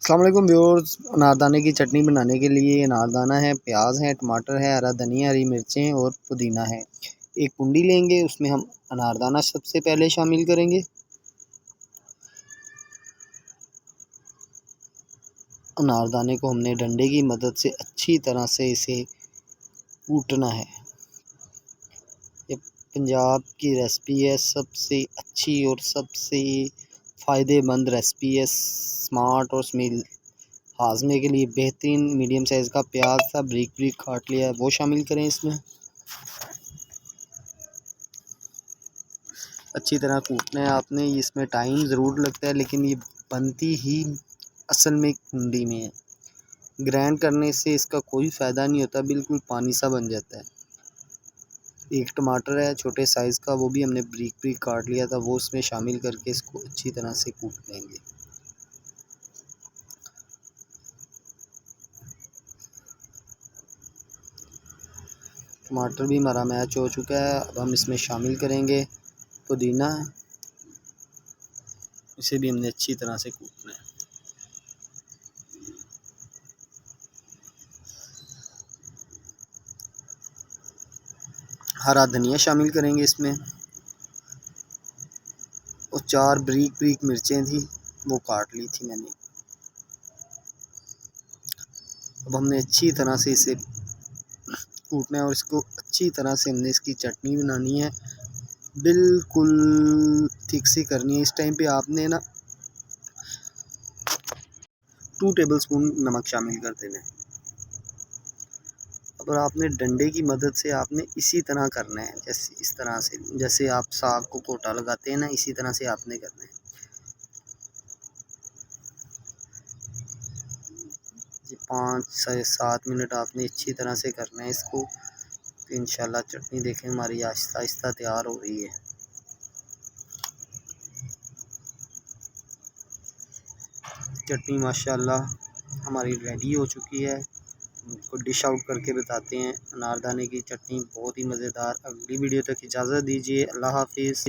अस्सलाम वालेकुम व्यूअर्स। अनारदाने की चटनी बनाने के लिए अनारदाना है, प्याज है, टमाटर है, हरा धनिया, हरी मिर्चें और पुदीना है। एक कुंडी लेंगे, उसमें हम अनारदाना सबसे पहले शामिल करेंगे। अनारदाने को हमने डंडे की मदद से अच्छी तरह से इसे कूटना है। ये पंजाब की रेसिपी है, सबसे अच्छी और सबसे फ़ायदेमंद रेसिपी है। स्मार्ट और स्मेल हाजमे के लिए बेहतरीन। मीडियम साइज़ का प्याज था, ब्रीक ब्रीक काट लिया है, वो शामिल करें इसमें। अच्छी तरह कूटना है आपने। इसमें टाइम ज़रूर लगता है, लेकिन ये बनती ही असल में कुंडी में है। ग्राइंड करने से इसका कोई फ़ायदा नहीं होता, बिल्कुल पानी सा बन जाता है। एक टमाटर है छोटे साइज़ का, वो भी हमने ब्रीक ब्रीक काट लिया था, वो उसमें शामिल करके इसको अच्छी तरह से कूट लेंगे। टमाटर भी हमारा मैच हो चुका है। अब हम इसमें शामिल करेंगे पुदीना, इसे भी हमने अच्छी तरह से कूटना है। हरा धनिया शामिल करेंगे इसमें, और 4 ब्रीक ब्रीक मिर्चें थी, वो काट ली थी मैंने। अब हमने अच्छी तरह से इसे कूटना है और इसको अच्छी तरह से हमने इसकी चटनी बनानी है, बिल्कुल थिक सी करनी है। इस टाइम पे आपने ना 2 टेबलस्पून नमक शामिल कर देना है। अब आपने डंडे की मदद से आपने इसी तरह करना है, जैसे इस तरह से, जैसे आप साग को कोटा लगाते हैं ना, इसी तरह से आपने करना है। ये 5 से 7 मिनट आपने अच्छी तरह से करना है इसको। तो इंशाल्लाह चटनी देखें हमारी आहिस्ता आहिस्ता तैयार हो रही है। चटनी माशाल्लाह हमारी रेडी हो चुकी है। इसको डिश आउट करके बताते हैं। अनारदाने की चटनी बहुत ही मज़ेदार। अगली वीडियो तक इजाज़त दीजिए। अल्लाह हाफिज़।